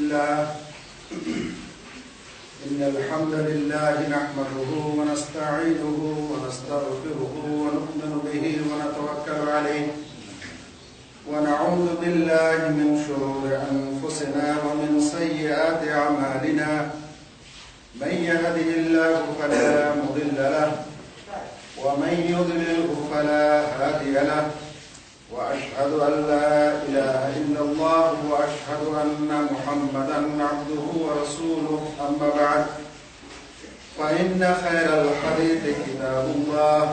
لله إن الحمد لله نحمده ونستعينه ونستغفره ونؤمن به ونتوكل عليه ونعوذ بالله من شرور أنفسنا ومن سيئات أعمالنا من يهده الله فلا مضل له ومن يضلله فلا هادي له وأشهد أن لا إله إلا الله وأشهد أن محمدا عبده ورسوله أما بعد فإن خير الحديث كتاب الله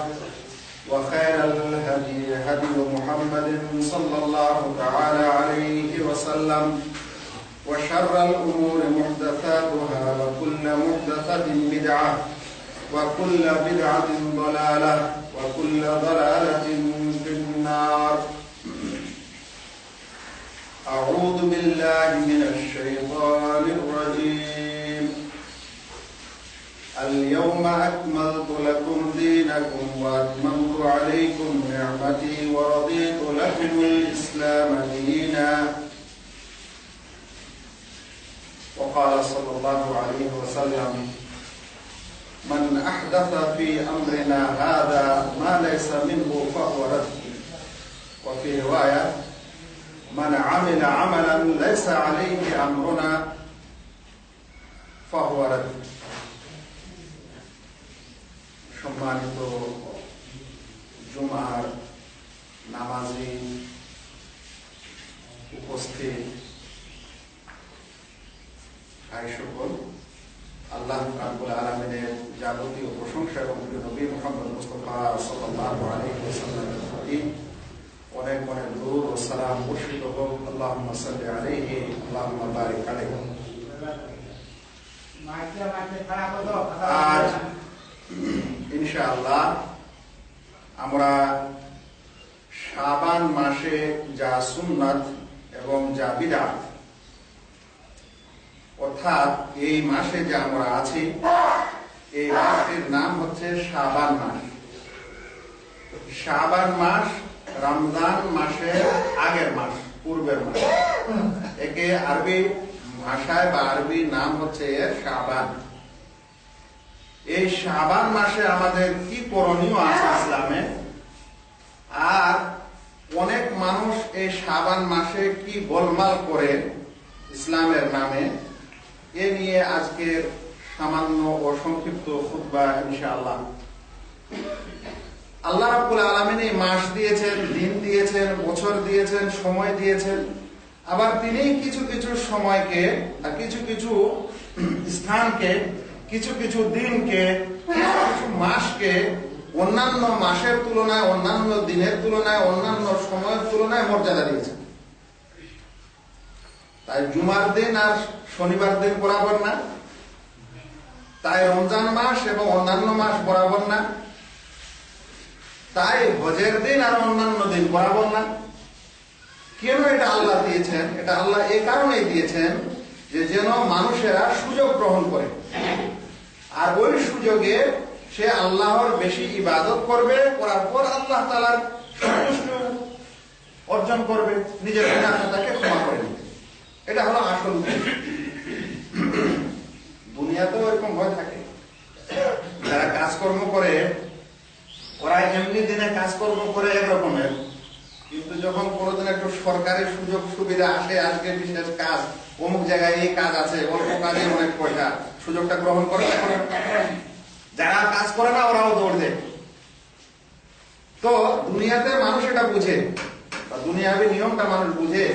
وخير الهدي هدي محمد صلى الله تعالى عليه وسلم وشر الأمور محدثاتها وكل محدثة بدعة وكل بدعة ضلالة وكل ضلالة في النار. أعوذ بالله من الشيطان الرجيم. اليوم أكملت لكم دينكم وأتممت عليكم نعمتي ورضيت لكم الإسلام دينا. وقال صلى الله عليه وسلم: من أحدث في أمرنا هذا ما ليس منه فهو رد. وفي رواية: من عمل عملا ليس عليه أمرنا فهو رد. সম্মানিত জুমার নামাজি উপস্থিত ভাই সকল, আল্লাহ রাব্বুল আলামিনের যাবতীয় প্রশংসা এবং নবী মুহাম্মদ মুস্তাফা সাল্লাল্লাহু আলাইহি ওয়াসাল্লামের প্রতি অনেক অনেক দরুদ ও সালাম বর্ষিত হোক। আল্লাহুম্মা সাল্লি আলাইহি আল্লাহুম্মা বারিক আলাইহি। আজ ইনশাআল্লাহ আমরা শাবান মাসে যা সুন্নাত এবং যা বিদআত, অর্থাৎ এই মাসে যে আমরা আছি, এই মাসের নাম হচ্ছে শাবান মাস। শাবান মাস রমজান মাসের আগের মাস, পূর্বের মাস। একে আরবি ভাষায় বা আরবি নাম হচ্ছে এর শাবান। এই শাবান মাসে আমাদের কি করণীয় আছে ইসলামে, আর অনেক মানুষ এই শাবান মাসে কি গোলমাল করে ইসলামের নামে, এ নিয়ে আজকের সামান্য ও সংক্ষিপ্ত খুতবা ইনশাআল্লাহ। আল্লাহ রাব্বুল আলামিন এই মাস দিয়েছেন, দিন দিয়েছেন, বছর দিয়েছেন, সময় দিয়েছেন। আবার তিনি কিছু কিছু সময়কে আর কিছু কিছু স্থানকে, কিছু কিছু দিনকে, কিছু কিছু মাসকে অন্যান্য মাসের তুলনায়, অন্যান্য দিনের তুলনায়, অন্যান্য সময়ের তুলনায় মর্যাদা দিয়েছেন। তাই জুমার দিন আর শনিবার দিন বরাবর না, তাই রমজান মাস এবং অন্যান্য মাস বরাবর না, তাই হজের দিন আর অন্যান্য দিন বরাবর না। কেন এটা আল্লাহ দিয়েছেন? এটা আল্লাহ এই কারণেই দিয়েছেন যে যেন মানুষেরা সুযোগ গ্রহণ করে, আর ওই সুযোগে সে আল্লাহর বেশি ইবাদত করবে, করার পর আল্লাহ তাআলার সন্তুষ্টি অর্জন করবে, নিজের গুনাহটাকে ক্ষমা করে নেবে। এটা হলো আসল উদ্দেশ্য। দুনিয়াতেও এরকম ভয় থাকে, যারা কাজকর্ম করে ওরা এমনি দিনে কাজকর্ম করে একরকমের, কিন্তু যখন কোনোদিন একটু সরকারি সুযোগ সুবিধা আসে, আজকে বিশেষ কাজ, অমুক জায়গায় এই কাজ আছে, অল্প কাজে অনেক পয়সা, সুযোগটা গ্রহণ করে। যারা কাজ করে না ওরাও দৌড় দেয়। তো দুনিয়াতে মানুষ এটা বুঝে, দুনিয়াবী নিয়মটা মানুষ বুঝে,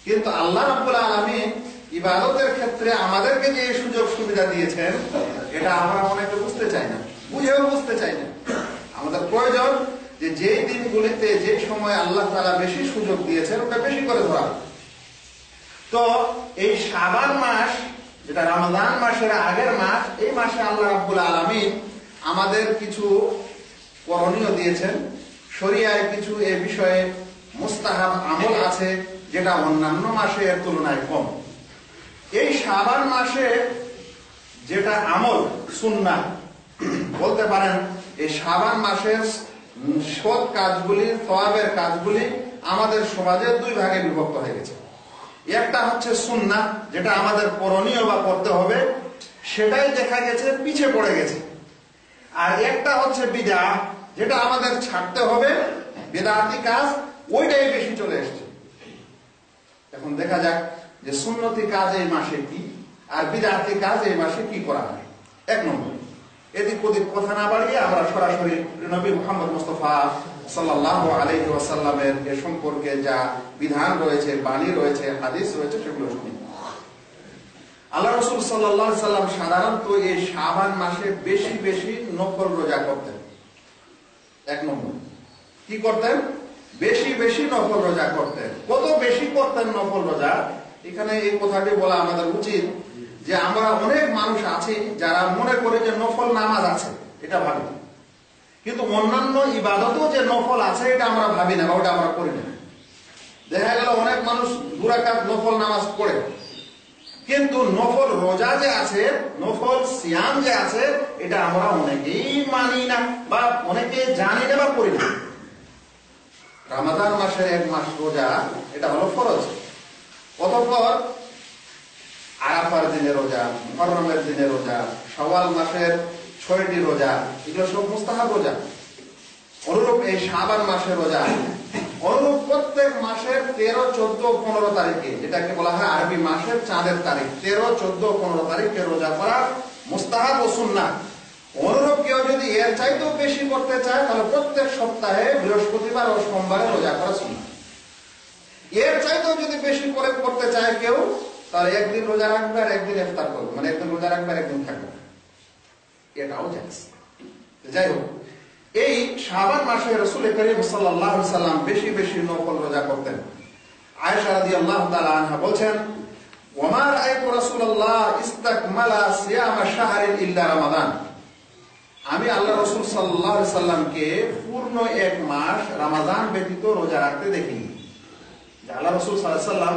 কিন্তু আল্লাহ রাব্বুল আলামিন ইবাদতের ক্ষেত্রে আমাদেরকে যে সুযোগ সুবিধা দিয়েছেন, এটা আমরা অনেকে বুঝতে চাই না, বুঝেও বুঝতে চাই না। আমাদের প্রয়োজন যে যেই দিনগুলিতে যে সময় আল্লাহ তাআলা বেশি সুযোগ দিয়েছেন ওটা বেশি করে ধরা। তো এই শাবান মাস, যেটা রমজান মাসের আগের মাস, এই মাসে আল্লাহ রাব্বুল আলামিন আমাদের কিছু করণীয় দিয়েছেন। শরীয়তে কিছু এই বিষয়ে মুস্তাহাব আমল আছে যেটা অন্যান্য মাসের তুলনায় কম। এই শাবান মাসে যেটা আমল সুন্নাহ বলতে পারেন, এই শাবান মাসের সৎ কাজগুলি, সওয়াবের কাজগুলি আমাদের সমাজে দুই ভাগে বিভক্ত হয়ে গেছে। একটা হচ্ছে সুন্নাহ, যেটা আমাদের করণীয় বা করতে হবে, সেটাই দেখা গেছে পিছে পড়ে গেছে। আর একটা হচ্ছে বিদআহ, যেটা আমাদের ছাড়তে হবে, বিদআতি কাজ, ওইটাই বেশি চলে এসেছে। এখন দেখা যাক যে সুন্নতি কাজ এই মাসে কি, আর বিদআতি কাজ এই মাসে কি করা হয়। এক নম্বর, এদিক ওদিক কথা না বাড়িয়ে আমরা সরাসরি নবী মুহাম্মদ মুস্তাফা সাল্লাল্লাহু আলাইহি ওয়াসাল্লামের এ সম্পর্কে যা বিধান রয়েছে, বাণী রয়েছে, হাদিস রয়েছে, সেগুলো শুনি। আল্লাহ রাসূল সাল্লাল্লাহু আলাইহি সাল্লাম সাধারণত এই শাবান মাসে বেশি বেশি নফল রোজা করতেন। এক নম্বর, কি করতেন? বেশি বেশি নফল রোজা করতেন। কত বেশি করতেন নফল রোজা? এখানে এই কথাটি বলা আমাদের উচিত যে আমরা অনেক মানুষ আছি যারা মনে করে যে নফল নামাজ আছে, এটা ভাবি, কিন্তু অন্যান্য ইবাদতও যে নফল আছে এটা আমরা ভাবি না, ওটা আমরা করি না। দেখা গেল অনেক মানুষ 2 রাকাত নফল নামাজ পড়ে, কিন্তু নফল রোজা যে আছে, নফল সিয়াম যে আছে, এটা আমরা অনেকেই মানি না বা অনেকে জানি না বা করি না। রমাদান মাসের 1 মাস রোজা, এটা হলো ফরজ। অতঃপর আরাফার দিনে রোজা, মুহররমের দিনে রোজা, শাওয়াল মাসের 6টি রোজা, এগুলো সব মুস্তাহাব রোজা। অনুরূপ এই শাবান মাসের রোজা, অনুরূপ প্রত্যেক মাসের 13, 14, 15 তারিখে, যেটাকে বলা হয় আরবি মাসের চাঁদের তারিখ, 13, 14, 15 তারিখে রোজা করা মুস্তাহাব ও সুন্নাহ। অনুরূপ কেউ যদি এর চাইতেও বেশি করতে চায়, তাহলে প্রত্যেক সপ্তাহে বৃহস্পতিবার ও সোমবারে রোজা করা সুন্নাহ। এর চাইতেও যদি বেশি করে করতে চায় কেউ, তাহলে একদিন রোজা রাখবে আর একদিন ইফতার করবে, মানে একদিন রোজা রাখবে আর একদিন থাকবে, এটাও জায়েজ। যাই হোক, এই শাবান মাসে রাসূল করিম সাল্লাল্লাহু আলাইহি সাল্লাম বেশি বেশি নফল রোজা করতেন। আয়েশা রাদিয়াল্লাহু তাআলা আনহা বলেন, ওয়া মা রাআইতু রাসূলুল্লাহ ইসতাকমালা সিয়ামা শাহরিন ইল্লা রমাদান। আমি আল্লাহ রাসূল সাল্লাল্লাহু আলাইহি সাল্লামকে পূর্ণ 1 মাস রমাদান ব্যতীত রোজা রাখতে দেখিনি। আল্লাহ রাসূল সাল্লাল্লাহু আলাইহি সাল্লাম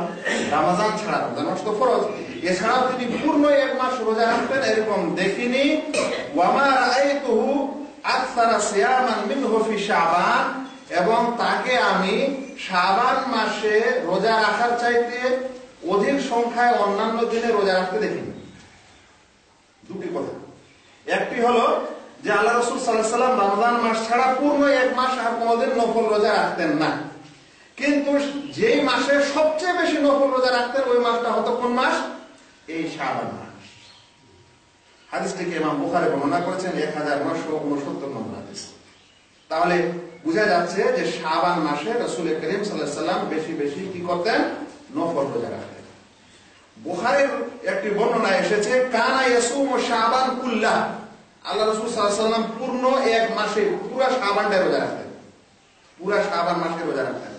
রমাদান ছাড়া, রমজান তো ফরজ, এছাড়াও তিনি পূর্ণ 1 মাস রোজা রাখতেন, এরকম দেখিনি। ওয়া মা রাআইতুহু আকসারা সিয়ামান মিনহু ফি শাবান, এবং তাকে আমি শাবান মাসে রোজা রাখার চাইতে অধিক সংখ্যায় অন্যান্য দিনে রোজা রাখতে দেখিনি। দুটি কথা, একটি হলো যে আল্লাহ রাসূল সাল্লাল্লাহু আলাইহি সাল্লাম রমজান মাস ছাড়া পূর্ণ 1 মাস আর কোনোদিন নফল রোজা রাখতেন না, কিন্তু যেই মাসে সবচেয়ে বেশি নফল রোজা রাখতেন ওই মাসটা হতো কোন মাস? এই শাবান মাস। হাদিসটিকে ইমাম বুখারী বর্ণনা করেছেন 1969 নম্বর হাদিস। তাহলে বোঝা যাচ্ছে যে শাবান মাসে রাসূল করিম সাল্লাল্লাহু আলাইহি সাল্লাম বেশি বেশি কি করতেন? নফল রোজা রাখতেন। বুখারীর একটি বর্ণনা এসেছে, কানা ইয়াসুমু শাবান কুল্লাহ, আল্লাহ রাসূল সাল্লাল্লাহু আলাইহি সাল্লাম পূর্ণ 1 মাসে পুরো শাবানটা রোজা রাখতেন, পুরো শাবান মাসে রোজা রাখতেন।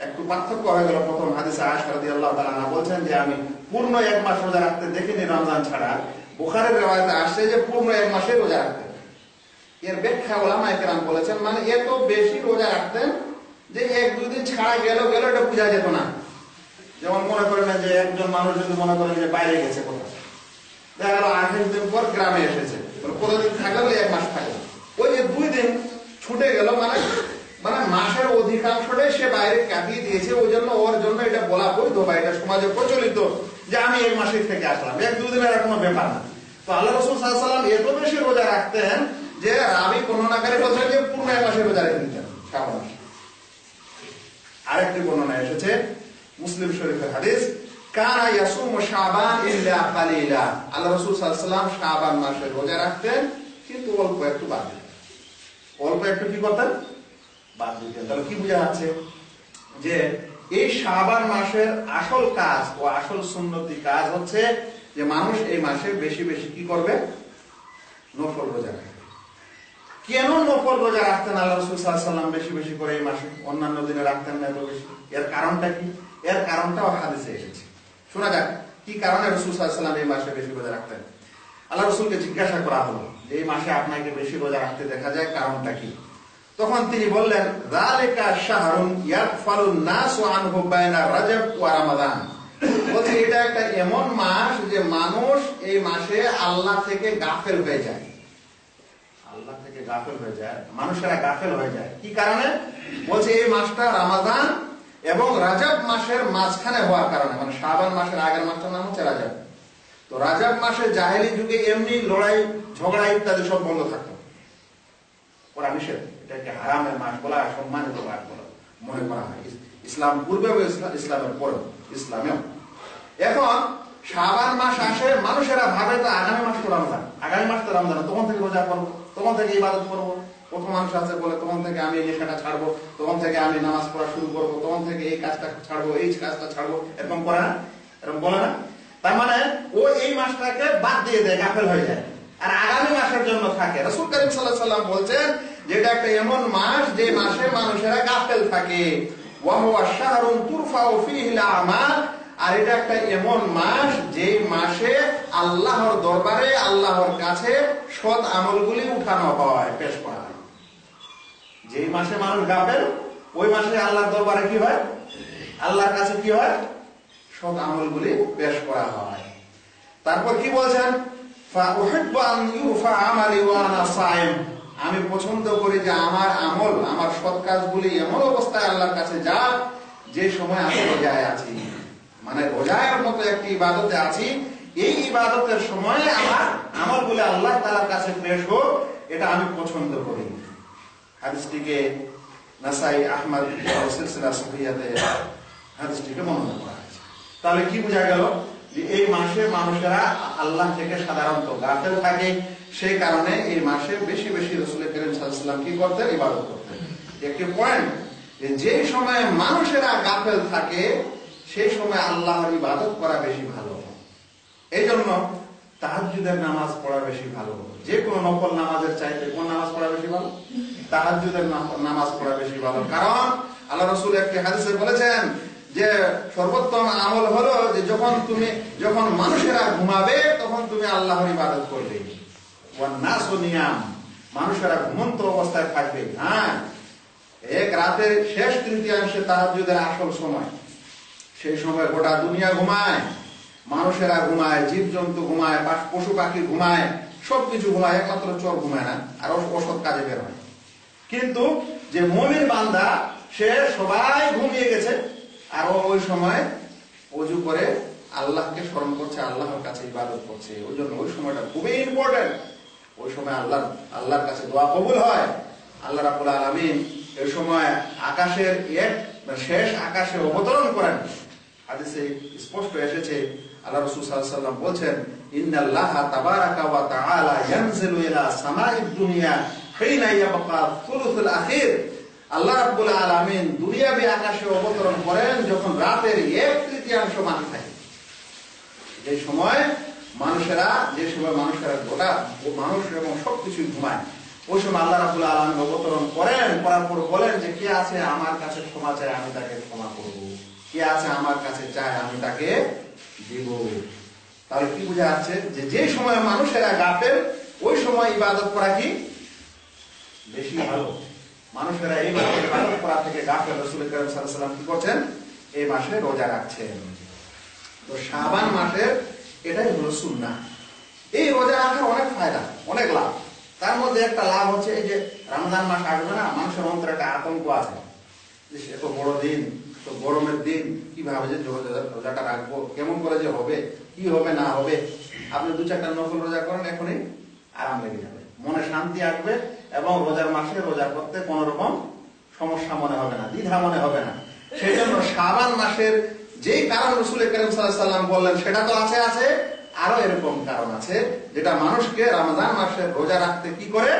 একটু পার্থক্য হয়ে গেল, প্রথম হাদিসে আয়েশা রাদিয়াল্লাহু তাআলা আনহা বলছেন যে আমি পূর্ণ 1 মাস রোজা রাখতে দেখিনি রমজান ছাড়া। বুখারীর riwayate আসছে যে পূর্ণ 1 মাসে রোজা রাখতেন। এর ব্যাখ্যা উলামায়ে কেরাম বলেছেন, মানে এত বেশি রোজা রাখতেন যে 1-2 দিন ছাড়া গেল এটা বোঝা যেত না। যেমন মনে করেন যে একজন মানুষ যদি মনে করেন যে বাইরে গেছে কোথাও, দেখা গেল 28 দিন পর গ্রামে এসেছে, কতদিন থাকলে 1 মাস থাকলো, ওই যে 2 দিন ছুটে গেল, মানে মাসের অধিকাংশটাই সে বাইরে কাটিয়ে দিয়েছে। ওই জন্য ওর জন্য এটা বলা বৈধ বা এটা সমাজে প্রচলিত যে আমি 1 মাসের থেকে আসলাম, 1-2 দিনের কোনো ব্যাপার না। তো আল্লাহ রাসূল সাল্লাল্লাহু আলাইহি সাল্লাম এত বেশি রোজা রাখতেন যে রাবী বর্ণনাকারী বলছেন যে পূর্ণ 1 মাসের রোজা রেখে দিতেন শাবান মাসে। আরেকটি বর্ণনা এসেছে মুসলিম শরীফের হাদিস, কানা ইয়াসুমু শাবান ইল্লা কালিলা, আল্লাহ রাসূল সাল্লাল্লাহু আলাইহি সাল্লাম শাবান মাসে রোজা রাখতেন, কিন্তু অল্প একটু বাদ দিতেন। অল্প একটু কি করতেন? বাদ দিতেন। তাহলে কি বোঝা যাচ্ছে যে এই শাবান মাসের আসল কাজ ও আসল সুন্নতি কাজ হচ্ছে যে মানুষ এই মাসে বেশি বেশি কি করবে? নফল রোজা রাখবে। কেন নফল রোজা রাখতেন আল্লাহ রাসূল সাল্লাল্লাহু আলাইহি সাল্লাম বেশি বেশি করে এই মাসে, অন্যান্য দিনে রাখতেন না এত বেশি? এর কারণটা কি? এর কারণটাও হাদিসে এসেছে, শোনা যাক কি কারণে রাসূল সাল্লাল্লাহু আলাইহি সাল্লাম এই মাসে বেশি রোজা রাখতেন। আল্লাহ রাসূলকে জিজ্ঞাসা করা হলো যে এই মাসে আপনাকে বেশি রোজা রাখতে দেখা যায়, কারণটা কি? তখন তিনি বললেন, যালিকা শাহরুন ইয়াগফালুন নাসু আনহু বাইনা রাজব ওয়া রমাদান, বলতে এটা একটা এমন মাস যে মানুষ এই মাসে আল্লাহ থেকে গাফেল হয়ে যায়, আল্লাহ থেকে গাফেল হয়ে যায়, মানুষেরা গাফেল হয়ে যায়। কি কারণে? বলছে এই মাসটা রমাদান এবং রাজব মাসের মাঝখানে হওয়ার কারণে, মানে শাবান মাসের আগের মাসটার নাম হচ্ছে রাজব। তো রাজব মাসে জাহেলি যুগে এমনি লড়াই ঝগড়া ইত্যাদি সব বন্ধ থাকতো, ওরা নিষেধ, এটাকে হারামের মাস বলা, সম্মানিত মাস বলা মনে করা হয়, ইসলাম পূর্বে ইসলামের পরে ইসলামেও। এখন শাবান মাস আসে, মানুষেরা ভাবে তো আগামী মাস তো রমজান, আগামী মাস তো রমজান, তখন থেকে রোজা করবো, তখন থেকে ইবাদত করবো। কত মানুষ আছে বলে তখন থেকে আমি নেশাটা ছাড়বো, তখন থেকে আমি নামাজ পড়া শুরু করবো, তখন থেকে এই কাজটা ছাড়বো, এই কাজটা ছাড়বো, এরকম করে না, এরকম বলে না? তার মানে ও এই মাসটাকে বাদ দিয়ে দেয়, গাফেল হয়ে যায়, আর আগামী মাসের জন্য থাকে। রাসূল করিম সাল্লাল্লাহু আলাইহি ওয়াসাল্লাম বলছেন যেটা একটা এমন মাস যে মাসে মানুষেরা গাফেল থাকে, ওয়া হুয়া শাহরুন তুরফাউ ফীহিল আমাল, আর এটা একটা এমন মাস যে মাসে আল্লাহর দরবারে, আল্লাহর কাছে সৎ আমলগুলি উঠানো হয়, পেশ করা হয়। যে মাসে মানুষ গাফেল, ওই মাসে আল্লাহর দরবারে কি হয়, আল্লাহর কাছে কি হয়, সৎ আমলগুলি পেশ করা হয়। তারপর কি বলছেন, ফাউহিব্বু আন ইউরফা আমালি ওয়া আনা সাইম, আমি পছন্দ করি যে আমার আমল, আমার সৎ কাজগুলি এমন অবস্থায় আল্লাহর কাছে যাক যে সময় আমি রোজায় আছি, মানে রোজার মতো একটি ইবাদতে আছি, এই ইবাদতের সময় আমার আমলগুলি আল্লাহ তাআলার কাছে পেশ হোক, এটা আমি পছন্দ করি। হাদিসটিকে নাসাই, আহমদ সিলসিলা সহিহাতে হাদিসটিকে বর্ণনা করা হয়েছে। তাহলে কি বোঝা গেল যে এই মাসে মানুষেরা আল্লাহ থেকে সাধারণত গাফেল থাকে, সেই কারণে এই মাসে বেশি বেশি রাসূল করিম সাল্লাল্লাহু আলাইহি ওয়াসাল্লাম কি করতেন, ইবাদত করতেন। একটি পয়েন্ট, যে সময় মানুষেরা গাফেল থাকে সেই সময় আল্লাহর ইবাদত করা বেশি ভালো। এই জন্য তাহাজ্জুদের নামাজ পড়া বেশি ভালো। যে কোনো নফল নামাজের চাইতে কোন নামাজ পড়া বেশি ভালো? তাহাজ্জুদের নামাজ পড়া বেশি ভালো। কারণ আল্লাহ রাসূল একটি হাদিসে বলেছেন যে সর্বোত্তম আমল হলো যে যখন মানুষেরা ঘুমাবে তখন তুমি আল্লাহর ইবাদত করবে। ওয়ান নাসু নিয়াম, মানুষেরা ঘুমন্ত অবস্থায় থাকবে। হ্যাঁ, এক রাতের শেষ তৃতীয়াংশে তাহাজ্জুদের আসল সময়, সেই সময় গোটা দুনিয়া ঘুমায়, মানুষেরা ঘুমায়, জীবজন্তু ঘুমায়, পশু পাখি ঘুমায়, সবকিছু ঘুমায়, একমাত্র চোর ঘুমায় না, আর অসৎ কাজে বের হয়। কিন্তু যে মুমিন বান্দা, সে সবাই ঘুমিয়ে গেছে, আর ওই সময় ওযু করে আল্লাহকে স্মরণ করছে, আল্লাহর কাছে ইবাদত করছে। ওই জন্য ওই সময়টা খুবই ইম্পর্টেন্ট। ওই সময় আল্লাহর কাছে দোয়া কবুল হয়। আল্লাহ রাব্বুল আলামিন এই সময় আকাশের শেষ আকাশে অবতরণ করেন। হাদিসে স্পষ্ট এসেছে, আল্লাহ রাসূল সাল্লাল্লাহু আলাইহি ওয়াসাল্লাম বলেন, ইন্নাল্লাহা তাবারাকা ওয়া তাআলা ইয়ানজিলু ইলা সামাঈদ দুনিয়া হিনা ইয়াবকা সুলুসুল আখির। আল্লাহ রাব্বুল আলামিন দুনিয়াবি আকাশে অবতরণ করেন যখন রাতের 1/3 বাকি থাকে। যে সময় মানুষেরা গোটা মানুষ এবং সবকিছু ঘুমায়, ওই সময় আল্লাহ রাব্বুল আলামিন অবতরণ করেন, করার পর বলেন যে কে আছে আমার কাছে ক্ষমা চায়, আমি তাকে ক্ষমা করব, কে আছে আমার কাছে চায়, আমি তাকে দিব। তাহলে কি বোঝা যাচ্ছে যে সময় মানুষেরা গাফেল, ওই সময় ইবাদত করা কি বেশি ভালো। মানুষেরা এই মাসে ইবাদত করা থেকে গাফেল। রাসূল করিম সাল্লাল্লাহু আলাইহি ওয়াসাল্লাম কি করছেন, এই মাসে রোজা রাখছেন। তো শাবান মাসের এটাই হলো সুন্নাহ। এই রোজা রাখার অনেক ফায়দা, অনেক লাভ। তার মধ্যে একটা লাভ হচ্ছে এই যে রমজান মাস আসবে না, মানুষের অন্তরে একটা আতঙ্ক আছে, এত বড় দিন, তো গরমের দিন, কিভাবে যে রোজাটা রাখবো, কেমন করে যে হবে, কি হবে না হবে। আপনি 2-4টা নফল রোজা করেন, এখনই আরাম লেগে যাবে, মনে শান্তি আসবে, এবং রোজার মাসে রোজা করতে কোন রকম সমস্যা মনে হবে না, দ্বিধা মনে হবে না। সেই জন্য শাবান মাসের যেই কারণ রাসূল করিম সাল্লাল্লাহু আলাইহি ওয়াসাল্লাম বললেন, সেটা তো আছে, আরো এরকম কারণ আছে যেটা মানুষকে রমজান মাসে রোজা রাখতে কি করে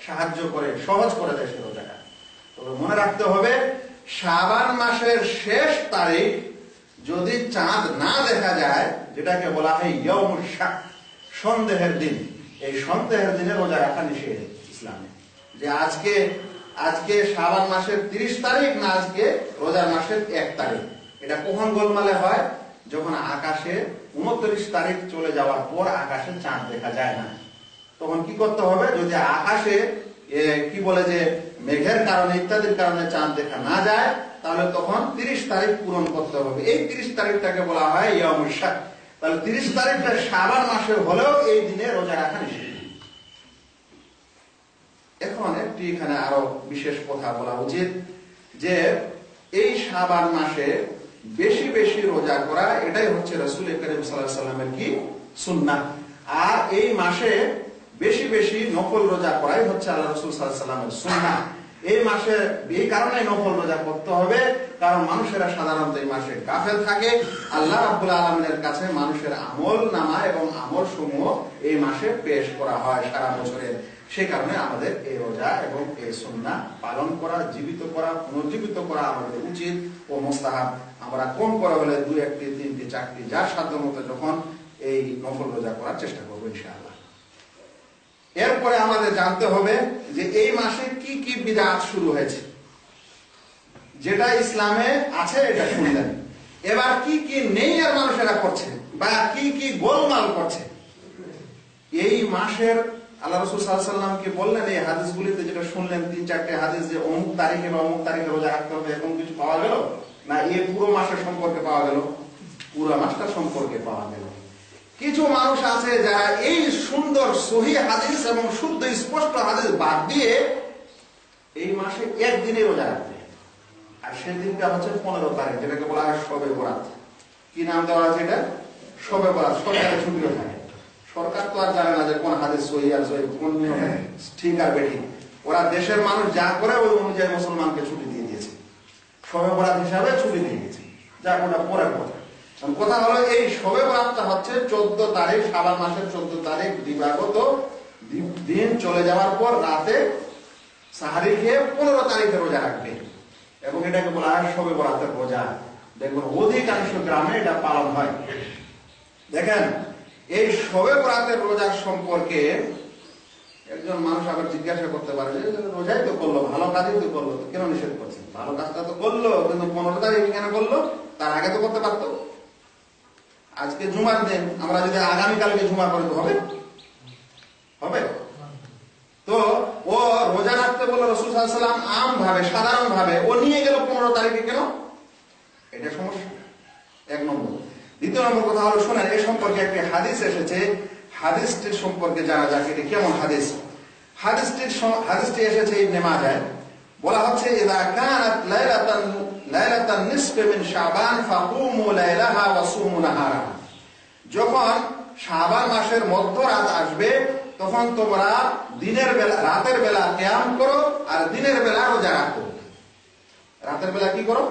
সাহায্য করে, সহজ করে দেয় সে রোজাটা। তবে মনে রাখতে হবে, শাবান মাসের শেষ তারিখ যদি চাঁদ না দেখা যায়, যেটাকে বলা হয় ইয়াউমুশ শাক, সন্দেহের দিন, এই সন্দেহের দিনে রোজা রাখা নিষেধ ইসলামে। যে আজকে শাবান মাসের 30 তারিখ না আজকে রোজার মাসের 1 তারিখ, এটা কখন গোলমালে হয়, যখন আকাশে 29 তারিখ চলে যাওয়ার পর আকাশে চাঁদ দেখা যায় না। তখন কি করতে হবে, যদি আকাশে কি বলে যে মেঘের কারণে ইত্যাদির কারণে চাঁদ দেখা না যায়, তাহলে তখন 30 তারিখ পূরণ করতে হবে। এই 30 তারিখটাকে বলা হয় ইয়াউমুশ শাক। তাহলে 30 তারিখটা শাবান মাসের হলেও এই দিনে রোজা রাখা নিষেধ। এখন একটি এখানে আরো বিশেষ কথা বলা উচিত, যে এই শাবান মাসে বেশি বেশি রোজা করা, এটাই হচ্ছে রাসূল করিম সাল্লাল্লাহু আলাইহি সাল্লামের কি সুন্নাহ। আর এই মাসে বেশি বেশি নফল রোজা করাই হচ্ছে আল্লাহ রাসূল সাল্লাল্লাহু আলাইহি সাল্লামের সুন্নাহ। এই মাসে এই কারণে নফল রোজা করতে হবে, কারণ মানুষেরা সাধারণত এই মাসে গাফেল থাকে। আল্লাহ রাব্বুল আলামিনের কাছে মানুষের আমল নামা এবং আমল সমূহ এই মাসে পেশ করা হয় সারা বছরের। সে কারণে আমাদের এই রোজা এবং এই সুন্নাহ পালন করা, জীবিত করা, পুনর্জীবিত করা আমাদের উচিত ও মুস্তাহাব। আমরা কম করে হলে 2, 1, 3, 4টি যার সাধ্য মতো যখন এই নফল রোজা করার চেষ্টা করবো ইনশাআল্লাহ। এরপরে আমাদের জানতে হবে যে এই মাসে কি কি বিদআত শুরু হয়েছে, যেটা ইসলামে আছে এটা শুনলেন। এবার কি কি নেই আর মানুষেরা করছে বা কি কি গোলমাল করছে। এই মাসের আল্লাহ রাসূল সাল্লাল্লাহু আলাইহি ওয়াসাল্লামকে বললেন এই হাদিসগুলিতে যেটা শুনলেন 3-4টি হাদিস, যে অমুক তারিখে বা অমুক তারিখে রোজা রাখতে হবে, এরকম কিছু পাওয়া গেল না? এই পুরো মাসের সম্পর্কে পাওয়া গেল? পুরো মাসটা সম্পর্কে পাওয়া গেল। কিছু মানুষ আছে যারা এই সুন্দর সহিহ হাদিস এবং শুদ্ধ স্পষ্ট হাদিস বাদ দিয়ে এই মাসে একদিনে রোজা রাখবে, আর সেই দিনটা হচ্ছে 15 তারিখ, যেটাকে বলা হয় শবে বরাত। কি নাম দেওয়া আছে এটা? শবে বরাত। সরকারের ছুটিও থাকে। সরকার তো আর জানে না যে কোন হাদিস সহিহ আর সহিহ, কোন নিয়মে ঠিক আর বেঠিক। ওরা দেশের মানুষ যা করে ওই অনুযায়ী মুসলমানকে ছুটি দিয়ে দিয়েছে, শবে বরাত হিসাবে ছুটি দিয়ে দিয়েছে। যা ওটা পরের কথা। কথা হলো এই শবে বরাতটা হচ্ছে 14 তারিখ, শাবান মাসের 14 তারিখ দিবাগত দিন চলে যাওয়ার পর রাতে সাহারি খেয়ে 15 তারিখে রোজা রাখবে, এবং এটাকে বলা হয় শবে বরাতের রোজা। দেখুন অধিকাংশ গ্রামে এটা পালন হয়। দেখেন এই শবে বরাতের রোজার সম্পর্কে একজন মানুষ আবার জিজ্ঞাসা করতে পারে যে রোজাই তো করলো, ভালো কাজই তো করলো, তো কেন নিষেধ করছে? ভালো কাজটা তো করলো, কিন্তু 15 তারিখ কেন করলো? তার আগে তো করতে পারতো। আজকে জুমার দিন, আমরা যদি আগামীকালকে জুমা করে তো হবে? হবে? তো ও রোজা রাখতে বললো রাসূল সাল্লাল্লাহু আলাইহি ওয়াসাল্লাম আম ভাবে, সাধারণ ভাবে, ও নিয়ে গেল 15 তারিখে, কেন? এটা সমস্যা, এক নম্বর। দ্বিতীয় নম্বর কথা হলো, শোনেন এই সম্পর্কে একটি হাদিস এসেছে, হাদিসটির সম্পর্কে জানা যাক এটা কেমন হাদিস। হাদিসটি এসেছে ইবনে মাজাহ। বলা হচ্ছে ইযা কানাত লাইলাতান নিসফি মিন শাবান ফাকুমু লাইলাহা ওয়া সুমু নাহারাহা। যখন শাবান মাসের মধ্যরাত আসবে তখন তোমরা দিনের বেলা, রাতের বেলা কিয়াম করো আর দিনের বেলা রোজা রাখো। রাতের বেলা কি করো?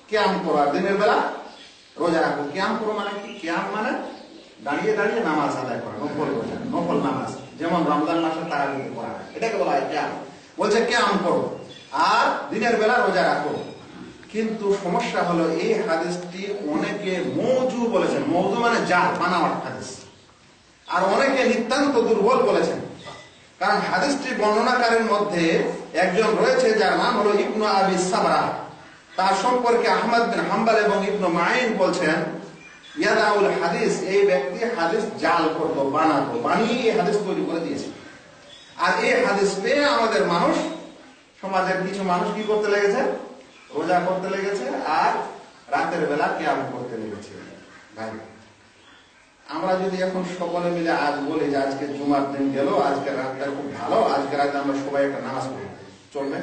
কিয়াম করো, আর দিনের বেলা রোজা রাখো। কিয়াম করো মানে কি? কিয়াম মানে দাঁড়িয়ে দাঁড়িয়ে নামাজ আদায় করা, নফল রোজা, নফল নামাজ, যেমন রমজান মাসে তারাবিহ করা হয়, এটাকে বলা হয় কিয়াম। বলছে কিয়াম করো আর দিনের বেলা রোজা রাখো। কিন্তু সমস্যা হলো এই হাদিসটি অনেকে মওযু বলেছেন। মওযু মানে জাল, বানাওয়াট হাদিস। আর অনেকে নিতান্ত দুর্বল বলেছেন, কারণ হাদিসটি বর্ণনাকারীর মধ্যে একজন রয়েছে যার নাম হলো ইবনু আবি সাবরা। তার সম্পর্কে আহমদ বিন হাম্বল এবং ইবনু মাইন বলছেন ইয়াদাউল হাদিস, এই ব্যক্তি হাদিস জাল করতো, বানাতো, বানিয়ে এই হাদিস তৈরি করে দিয়েছে। আর এই হাদিস পেয়ে আমাদের মানুষ, সমাজের কিছু মানুষ কি করতে লেগেছে? রোজা করতে লেগেছে আর রাতের বেলা কিয়াম করতে লেগেছে। ভাই, আমরা যদি এখন সকলে মিলে আজ বলি যে আজকে জুমার দিন গেল, আজকে রাতটা খুব ভালো, আজকে রাতে আমরা সবাই একটা নামাজ পড়ব, চলবে?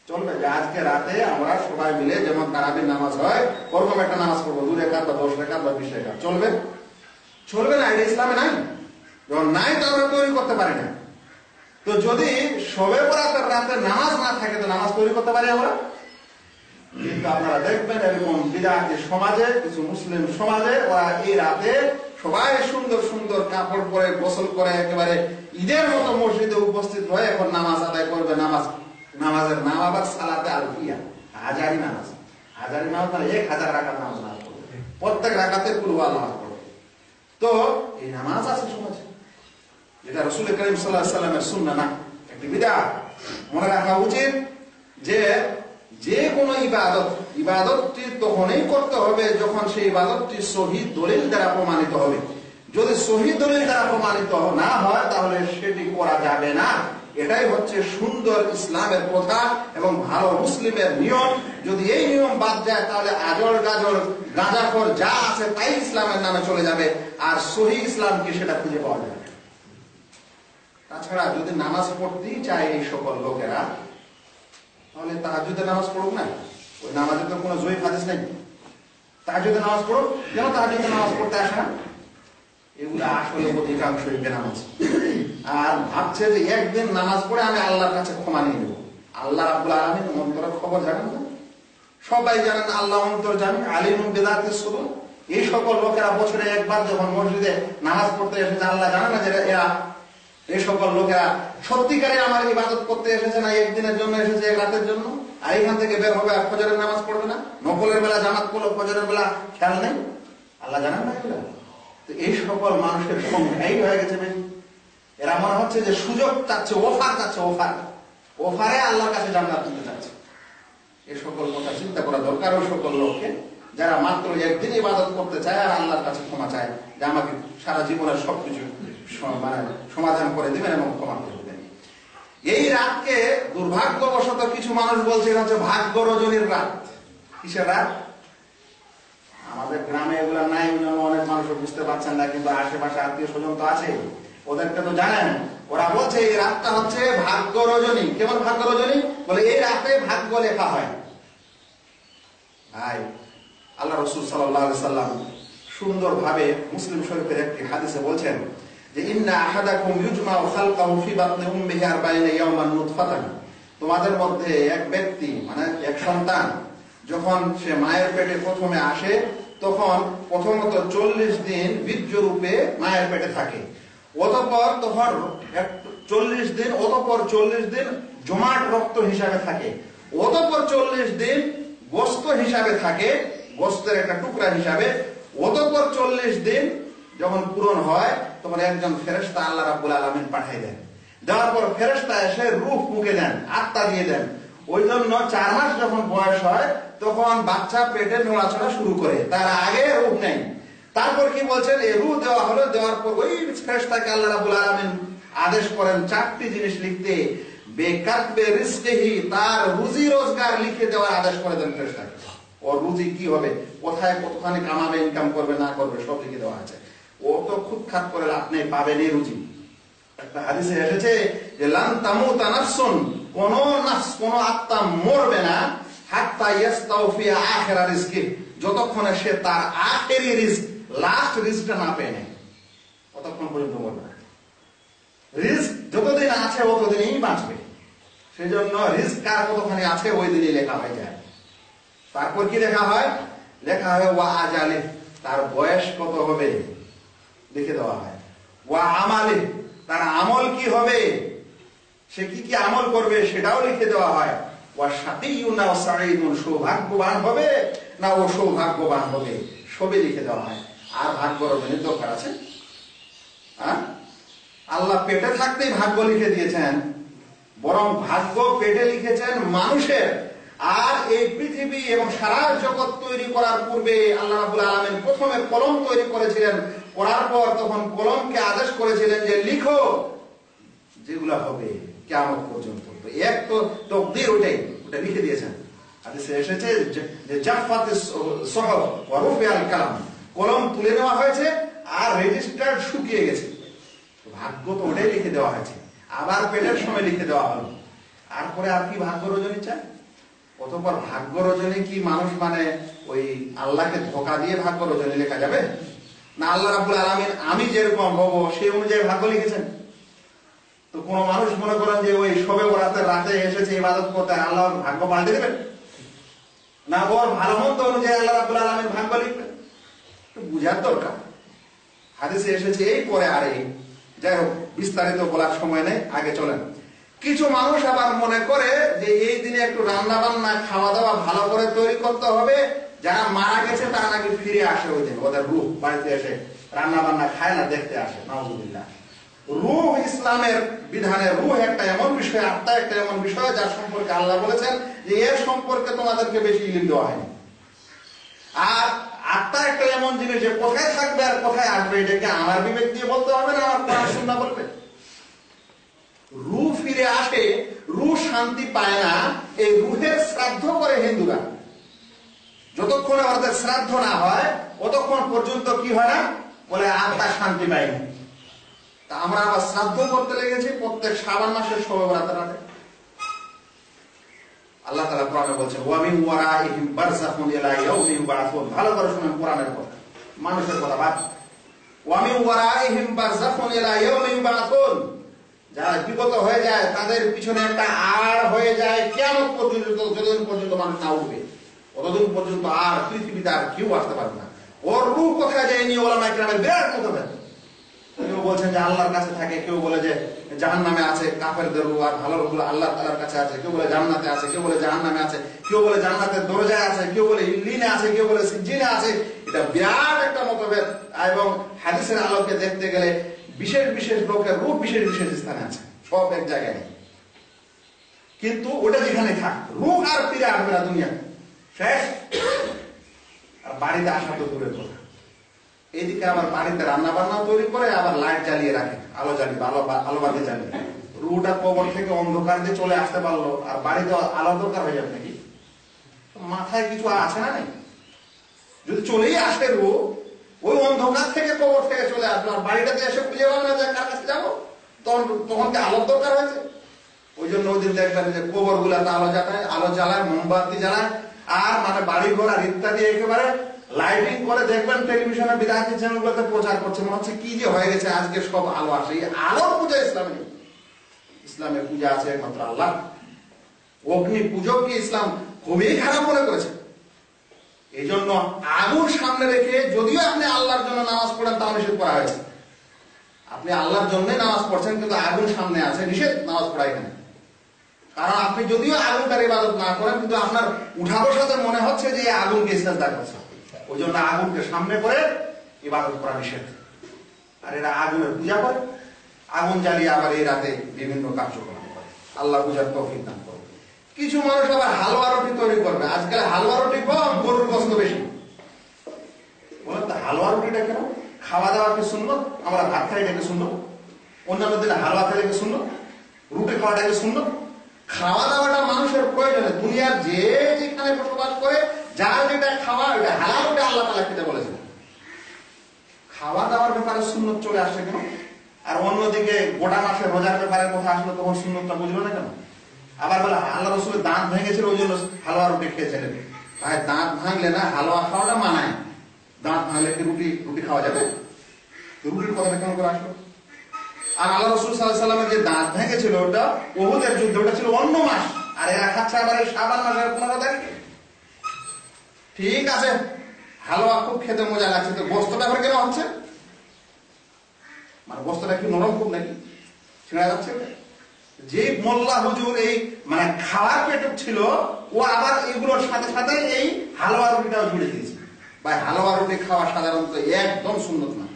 চলবে যে আজকে রাতে আমরা সবাই মিলে যেমন তারাবির নামাজ হয় ওরকম একটা নামাজ পড়বো, 2 রাকাত বা 10 রাকাত বা 20 রাকাত, চলবে? চলবে না। এটা ইসলামে নাই। যখন নাই তো আমরা তৈরি করতে পারি না। তো যদি শবে বরাতের রাতে নামাজ না থাকে তো নামাজ তৈরি করতে পারি আমরা? কিন্তু আপনারা দেখবেন এরকম বিদআতি সমাজে, কিছু মুসলিম সমাজে ওরা এই রাতে সবাই সুন্দর সুন্দর কাপড় পরে, গোসল করে, একেবারে ঈদের মতো মসজিদে উপস্থিত হয়ে এখন নামাজ আদায় করবে। নামাজের নাম আবার সালাতে আলফিয়া, হাজারি নামাজ। হাজারি নামাজ মানে 1000 রাকাত নামাজ না পড়বে, প্রত্যেক রাকাতে কুল আল্লাহ পড়বে। তো এই নামাজ আছে সমাজে, যেটা রাসূল করিম সাল্লাল্লাহু আলাইহি ওয়াসাল্লামের সুন্নাহ না, একটি বিদআত। মনে রাখা উচিত যে কোনো ইবাদতটি তখনই করতে হবে যখন সেই ইবাদতটি সহিহ দলিল দ্বারা প্রমাণিত হবে। যদি সহিহ দলিল দ্বারা প্রমাণিত না হয় তাহলে সেটি করা যাবে না। এটাই হচ্ছে সুন্দর ইসলামের প্রথা এবং ভালো মুসলিমের নিয়ম। যদি এই নিয়ম বাদ যায় তাহলে আজল গাজল গাঁজাখোর যা আছে তাই ইসলামের নামে চলে যাবে, আর সহিহ ইসলাম কি সেটা খুঁজে পাওয়া যাবে না। তাছাড়া যদি নামাজ পড়তেই চায় এই সকল লোকেরা, তাহলে তাহাজ্জুদের নামাজ পড়ুক না, ওই নামাজের তো কোনো জয়ীফ হাদিস নেই। তাহাজ্জুদের নামাজ পড়ুক, কেন তাহাজ্জুদের নামাজ পড়তে আসে না? এগুলো আসলে অধিকাংশই বেনামাজ, আর ভাবছে যে একদিন নামাজ পড়ে আমি আল্লাহর কাছে ক্ষমা নিয়ে নেব। আল্লাহ রাব্বুল আলামিন অন্তরের খবর জানেন না? সবাই জানেন আল্লাহ অন্তর জানেন, আলিমুন বিযাতিস সুদূর। এই সকল লোকেরা বছরে একবার যখন মসজিদে নামাজ পড়তে এসেছে, আল্লাহ জানে না যে এরা, এই সকল লোকেরা সত্যিকারে আমার ইবাদত করতে এসেছে না একদিনের জন্য এসেছে, এক রাতের জন্য? আর এখান থেকে বের হবে আর ফজরের নামাজ পড়বে না, নফলের বেলা জামাত পড়লো, ফজরের বেলা খেয়াল নেই, আল্লাহ জানেন না এগুলা? তো এই সকল মানুষের সংখ্যাই হয়ে গেছে বেশি। এরা মনে হচ্ছে যে সুযোগ চাচ্ছে, অফার চাচ্ছে, অফারে আল্লাহর কাছে জান্নাত দিতে চাচ্ছে। এই সকল কথা চিন্তা করা দরকার। ওই সকল লোককে যারা মাত্র একদিন ইবাদত করতে চায় আর আল্লাহর কাছে ক্ষমা চায় যে আমাকে সারা জীবনের সবকিছু মানে সমাধান করে দিবেন এবং ক্ষমা করে দিবেন। এই রাতকে দুর্ভাগ্যবশত কিছু মানুষ বলছে এটা হচ্ছে ভাগ্য রজনীর রাত। কিসের রাত? আমাদের গ্রামে এগুলা নাই, অনেক মানুষ বুঝতে পারছেন না, কিন্তু আশেপাশে আত্মীয় স্বজন তো আছে, ওদেরকে তো জানেন। ওরা বলছে এই রাতটা হচ্ছে ভাগ্য রজনী। কেমন ভাগ্য রজনী? বলে এই রাতে ভাগ্য লেখা হয়। ভাই, আল্লাহ রাসূল সাল্লাল্লাহু আলাইহি সাল্লাম সুন্দর ভাবে মুসলিম শরীফের একটি হাদিসে বলছেন যে ইন্না আহাদাকুম ইউজমাউ খালকাহু ফি বাতনি উম্মিহি 40 ইয়াওমান নুতফাতান। তোমাদের মধ্যে এক ব্যক্তি মানে এক সন্তান যখন সে মায়ের পেটে প্রথমে আসে তখন প্রথমত 40 দিন বীর্য রূপে মায়ের পেটে থাকে, অতঃপর তখন 40 দিন, অতঃপর 40 দিন জমাট রক্ত হিসাবে থাকে, অতঃপর 40 দিন গোশত হিসাবে থাকে, গোশতের একটা টুকরা হিসাবে, অতঃপর 40 দিন যখন পূরণ হয় তখন একজন ফেরেশতা আল্লাহ রাব্বুল আলামিন পাঠিয়ে দেন। দেওয়ার পর ফেরেশতা এসে রূহ মুখে দেন, আত্মা দিয়ে দেন। ওই জন্য 4 মাস যখন বয়স হয় তখন বাচ্চা পেটে নড়াচড়া শুরু করে, তার আগে রূহ নেই। তারপর কি বলছেন? এই রূহ দেওয়া হলো, দেওয়ার পর ওই ফেরেশতাকে আল্লাহ রাব্বুল আলামিন আদেশ করেন 4টি জিনিস লিখতে। বেকাতবে রিজকিহি, তার রুজি রোজগার লিখে দেওয়ার আদেশ করে দেন ফেরেশতাকে। ওর রুজি কি হবে, কোথায় কতখানি কামাবে, ইনকাম করবে না করবে সব লিখে দেওয়া আছে। ও তো খুঁতখাত করে লাভ নেই, পাবেনই রুজি। একটা হাদিসে এসেছে যে লান তামুতা নাফসুন, কোন নাফস, কোন আত্মা মরবে না হাত্তা ইয়াস্তাউফি আখিরা রিজকি, যতক্ষণে সে তার আখেরি রিজক, লাস্ট রিজকটা না পেয়ে নেয় ততক্ষণ পর্যন্ত মরবে না। রিজক যতদিন আছে ততদিনই বাঁচবে। সেই জন্য রিজক কার কতখানি আছে ওই দিনই লেখা হয়ে যায়। তারপর কি লেখা হয়? লেখা হয় ওয়া আজালে, তার বয়স কত হবে লিখে দেওয়া হয়। ওয়া আমালে, তার আমল কি হবে, সে কি কি আমল করবে সেটাও লিখে দেওয়া হয়। ওয়া শাকিয়ুন আও সাঈদুন, সৌভাগ্যবান হবে না ও সৌভাগ্যবান হবে, সবই লিখে দেওয়া হয়। আর ভাগ্য রজনীর দরকার আছে? আল্লাহ পেটে থাকতেই ভাগ্য লিখে দিয়েছেন, বরং ভাগ্য পেটে লিখেছেন মানুষের। আর এই পৃথিবী এবং সারা জগৎ তৈরি করার পূর্বে আল্লাহ রাব্বুল আলামিন প্রথমে কলম তৈরি করেছিলেন, করার পর তখন কলমকে আদেশ করেছিলেন যে লিখো যেগুলো হবে কিয়ামত পর্যন্ত। তো এক তো তাকদীর, ওটা লিখে দিয়েছেন। হাদিসে এসেছে যে জাফাতিস সুহুফ ওয়া রুফিআল কালাম, কলম তুলে নেওয়া হয়েছে আর রেজিস্টার শুকিয়ে গেছে। ভাগ্য তো ওটাই লিখে দেওয়া হয়েছে, আবার পেটের সময় লিখে দেওয়া হলো। তারপরে আর কি ভাগ্য রজনী চায়? অতঃপর ভাগ্য রজনী কি মানুষ মানে ওই আল্লাহকে ধোঁকা দিয়ে ভাগ্য রজনী লেখা যাবে না? আল্লাহ রাব্বুল আলামিন আমি যেরকম হব সেই অনুযায়ী ভাগ্য লিখেছেন। তো কোন মানুষ মনে করেন যে ওই শবে বরাতের রাতে এসেছে ইবাদত করতে, আল্লাহ ভাগ্য পাল্টে দেবেন না? ওর ভালো মন্দ অনুযায়ী আল্লাহ রাব্বুল আলামিন ভাগ্য লিখবেন, একটু বুঝার দরকার। হাদিসে এসেছে এই পরে আর এই, যাই হোক বিস্তারিত বলার সময় নেই, আগে চলেন। কিছু মানুষ আবার মনে করে যে এই দিনে একটু রান্না বান্না খাওয়া দাওয়া ভালো করে তৈরি করতে হবে, যারা মারা গেছে তারা নাকি ফিরে আসে ওই দিন, ওদের রূহ বাড়িতে এসে রান্না বান্না খায় না, দেখতে আসে। নাউযুবিল্লাহ। রূহ ইসলামের বিধানে রূহ একটা এমন বিষয়, আত্মা একটা এমন বিষয় যার সম্পর্কে আল্লাহ বলেছেন যে এর সম্পর্কে তোমাদেরকে বেশি ইলম দেওয়া হয়নি। আর আত্মা একটা এমন জিনিস যে কোথায় থাকবে আর কোথায় আসবে এটাকে আমার বিবেক দিয়ে বলতে হবে না, আমার কোরআন সুন্নাহ বলবে। রূহ ফিরে আসে, রূহ শান্তি পায় না, এই রূহের শ্রাদ্ধ করে হিন্দুরা। যতক্ষণ আমাদের শ্রাদ্ধ না হয় ততক্ষণ পর্যন্ত কি হয় না, বলে আত্মা শান্তি পায়নি। তা আমরা আবার শ্রাদ্ধ করতে লেগেছি প্রত্যেক শাবান মাসের শবে বরাতের রাতে। আল্লাহ তাআলা কোরআনে বলছেন ওয়া মিন ওয়ারাইহিম বারযাখুন ইলা ইয়াউমি ইউবআসুন। ভালো করে শুনেন কোরআনের কথা, মানুষের কথা বাদ। ওয়া মিন ওয়ারাইহিম বারযাখুন ইলা ইয়াউমি ইউবআসুন, যারা বিগত হয়ে যায় তাদের পিছনে একটা আড় হয়ে যায় কিয়ামত পর্যন্ত, যতদিন পর্যন্ত মানুষ না উঠবে ততদিন পর্যন্ত আর পৃথিবীতে আর কেউ আসতে পারবে না। ওর রূহ কোথায় যায় নিয়ে ওলামায়ে কেরামের বিরাট মতভেদ। কেউ বলছেন যে আল্লাহর কাছে থাকে, কেউ বলে যে জাহান্নামে আছে, কাফেরদের রূহ আর ভালো রূহগুলো আল্লাহ তাআলার কাছে আছে, কেউ বলে জান্নাতে আছে, কেউ বলে জাহান্নামে আছে, কেউ বলে জান্নাতের দরজায় আছে, কেউ বলে ইল্লিনে আছে, কেউ বলে সিজ্জিনে আছে। এটা বিরাট একটা মতভেদ। এবং হাদিসের আলোকে দেখতে গেলে বিশেষ বিশেষ লোকের রূহ বিশেষ বিশেষ স্থানে আছে, সব এক জায়গায় নেই। কিন্তু ওটা যেখানে থাক, রূহ আর ফিরে আসবে না দুনিয়া, শেষ। আর বাড়িতে আসা তো দূরের কথা, এইদিকে আবার বাড়িতে রান্না বান্না তৈরি করে আবার লাইট জ্বালিয়ে রাখে, আলো জ্বালিয়ে, আলো বাতি জ্বালিয়ে। রুটা কবর থেকে অন্ধকার দিয়ে চলে আসতে পারলো, আর বাড়িতে আলো দরকার হয়ে যাবে নাকি? মাথায় কিছু আছে না নেই? যদি চলেই আসে রু, ওই অন্ধকার থেকে কবর থেকে চলে আসলো, আর বাড়িটাতে এসে খুঁজে পাবে না যে কার কাছে যাবো, তখন কি আলোর দরকার হয়েছে? ওই জন্য ওই দিন দেখবেন যে কবর গুলাতে আলো জ্বালায়, মোমবাতি জ্বালায়, আর মানে বাড়ি ঘর আর ইত্যাদি একেবারে লাইটিং করে দেখবেন টেলিভিশনে বিদাতি চ্যানেলগুলোতে প্রচার করছে, মনে হচ্ছে কি যে হয়ে গেছে, আজকে সব আলো আসে। এই আলোর পূজা ইসলামে নেই। ইসলামের পূজা আছে একমাত্র আল্লাহ। অগ্নি পূজককে ইসলাম খুবই খারাপ মনে করেছে। এই জন্য আগুন সামনে রেখে যদিও আপনি আল্লাহর জন্য নামাজ পড়েন তাও নিষেধ করা হয়েছে। আপনি আল্লাহর জন্য নামাজ পড়ছেন কিন্তু আগুন সামনে আছে, নিষেধ নামাজ পড়া এখানে। কারণ আপনি যদিও আগুনটার ইবাদত না করেন কিন্তু আপনার উঠা বসাতে মনে হচ্ছে যে এই আগুনকে সিজদা করছে, ওই জন্য আগুনকে সামনে করে ইবাদত করা নিষেধ। আর এরা আগুনের পূজা করে, আগুন জ্বালিয়ে আবার এই রাতে বিভিন্ন কার্যক্রম করে। আল্লাহ পূজার তৌফিক দান করবে। কিছু মানুষ আবার হালুয়া রুটি তৈরি করবে। আজকাল হালুয়া রুটি কম, গরুর গোশত বেশি। বলেন তো হালুয়া রুটিটা কেন? খাওয়া দাওয়া কি সুন্নত? আমরা ভাত খাই এটাকে সুন্নত, অন্যান্য দিনে হালুয়া খাইলে কি সুন্নত, রুটি খাওয়াটাকে সুন্নত। খাওয়া দাওয়াটা মানুষের প্রয়োজনে, দুনিয়ার যে যেখানে বসবাস করে যার যেটা খাওয়া ওইটা হালাল, ওটা আল্লাহ তাআলা খেতে বলেছেন। খাওয়া দাওয়ার ব্যাপারে সুন্নত চলে আসে কেন? আর অন্যদিকে গোটা মাসের রোজার ব্যাপারে কথা আসলো তখন সুন্নতটা বুঝলো না কেন? আবার বলে আল্লাহ রাসূলের দাঁত ভেঙেছিল ওই জন্য হালুয়া রুটি খেয়েছিলেন। ভাই দাঁত ভাঙলে না হালুয়া খাওয়াটা মানায়, দাঁত ভাঙলে কি রুটি খাওয়া যাবে? রুটির কথাটা কেমন করে আসলো? আর আল্লাহ রাসূল সাল্লাল্লাহু আলাইহি ওয়াসাল্লামের যে দাঁত ভেঙেছিল ওটা উহুদের যুদ্ধে, ওটা ছিল অন্য মাস, আর এরা খাচ্ছে আবার এই শাবান মাসের 15 তারিখে। ঠিক আছে, হালুয়া খুব খেতে মজা লাগছে, তো গোশতটা করে কেন হচ্ছে? মানে গোশতটা কি নরম খুব নাকি ছিঁড়া যাচ্ছে? যে মোল্লা হুজুর এই মানে খাওয়ার পেটে ছিল, ও আবার এগুলোর সাথে সাথে এই হালুয়া রুটিটাও জুড়ে দিয়েছে। ভাই হালুয়া রুটি খাওয়া সাধারণত একদম সুন্নত না,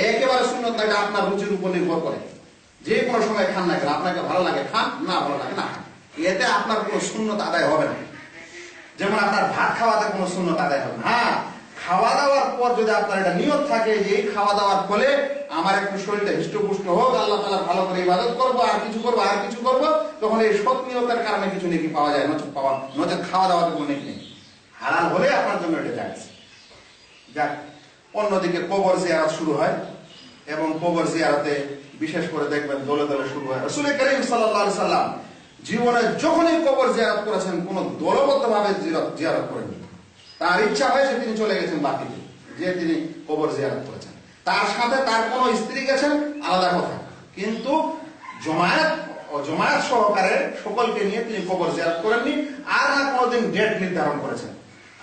একেবারে সুন্নত না। এটা আপনার রুচির উপর নির্ভর করে, যে কোনো সময় খান না কেন, আপনাকে ভালো লাগে খান, না ভালো লাগে না খান, এতে আপনার কোনো সুন্নত আদায় হবে না। যেমন আপনার ভাত খাওয়াতে কোনো সুন্নত আদায় হবে না। হ্যাঁ, খাওয়া দাওয়ার পর যদি আপনার এটা নিয়ত থাকে যে এই খাওয়া দাওয়ার ফলে আমার একটু শরীরটা হৃষ্টপুষ্ট হোক, আল্লাহ তাআলা ভালো করে ইবাদত করবো, আর কিছু করবো, তখন এই সৎ নিয়তের কারণে কিছু নেকি পাওয়া যায়, নচেত খাওয়া দাওয়াতে কোনো নেকি নেই। হালাল হলে আপনার জন্য এটা জায়েজ। যাক, অন্যদিকে কবর জিয়ারত শুরু হয়, এবং কবর জিয়ারতে বিশেষ করে দেখবেন দলে দলে শুরু হয়। রাসূল করিম সাল্লাল্লাহু আলাইহি সাল্লাম জীবনে যখনই কবর জিয়ারত করেছেন কোন দলবদ্ধভাবে জিয়ারত করেননি। তার ইচ্ছা হয়েছে তিনি চলে গেছেন বাকিতে, যে তিনি কবর জিয়ারত করেছেন। তার সাথে তার কোন স্ত্রী গেছেন আলাদা কথা, কিন্তু জমায়েত সহকারে সকলকে নিয়ে তিনি কবর জিয়ারত করেননি। আর না কোনদিন ডেট নির্ধারণ করেছেন।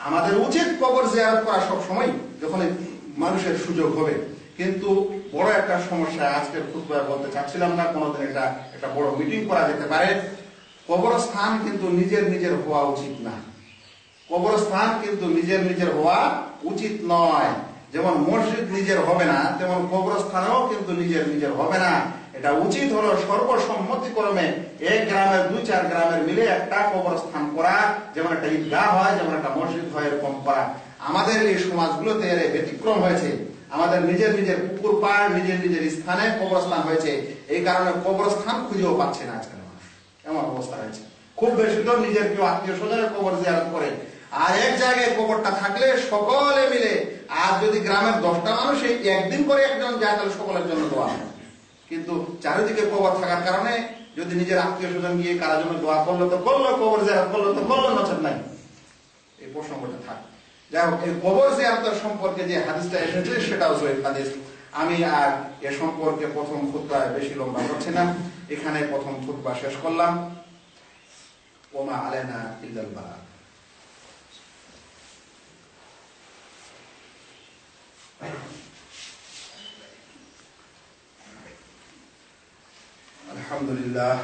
আমাদের উচিত কবর জিয়ারত করা সব সময় যখন মানুষের সুযোগ হবে। কিন্তু বড় একটা সমস্যা আজকের খুতবায় বলতে চাচ্ছিলাম না, কোনদিন এটা একটা বড় মিটিং করা যেতে পারে। কবরস্থান কিন্তু নিজের হওয়া উচিত না। কবরস্থান কিন্তু নিজের হওয়া উচিত নয়। যেমন মসজিদ নিজের হবে না, তেমন কবরস্থানও কিন্তু নিজের হবে না। এটা উচিত হলো সর্বসম্মতিক্রমে এক গ্রামের 2-4 গ্রামের মিলে একটা কবরস্থান করা, যেমন একটা ঈদগাহ হয়, যেমন একটা মসজিদ হয়, এরকম করা। আমাদের এই সমাজগুলোতে এর ব্যতিক্রম হয়েছে। আমাদের নিজের পুকুর পাড়, নিজের স্থানে কবরস্থান হয়েছে। এই কারণে কবরস্থান খুঁজেও পাচ্ছে না আজকাল মানুষ, এমন অবস্থা হয়েছে। খুব বেশি তো নিজের কেউ আত্মীয় স্বজনের কবর জিয়ারত করে, আর এক জায়গায় কবরটা থাকলে সকলে মিলে, আর যদি গ্রামের 10টা মানুষ একদিন করে একজন যায় তাহলে সকলের জন্য দোয়া হয়। কিন্তু চারিদিকে কবর থাকার কারণে যদি নিজের আত্মীয় স্বজন গিয়ে কারোর জন্য দোয়া করলো তো করলো, কবর জিয়ারত করলো তো করলো, নচেত নাই, এই প্রসঙ্গটা থাক। যাই হোক, এই কবর জিয়ারতের সম্পর্কে যে হাদিসটা এসেছে সেটাও সহিহ হাদিস। আমি আর এ সম্পর্কে প্রথম খুতবায় বেশি লম্বা করছি না, এখানে প্রথম খুতবা শেষ করলাম। ওমা আলাইনা ইল্লাল বালাগ। আলহামদুলিল্লাহ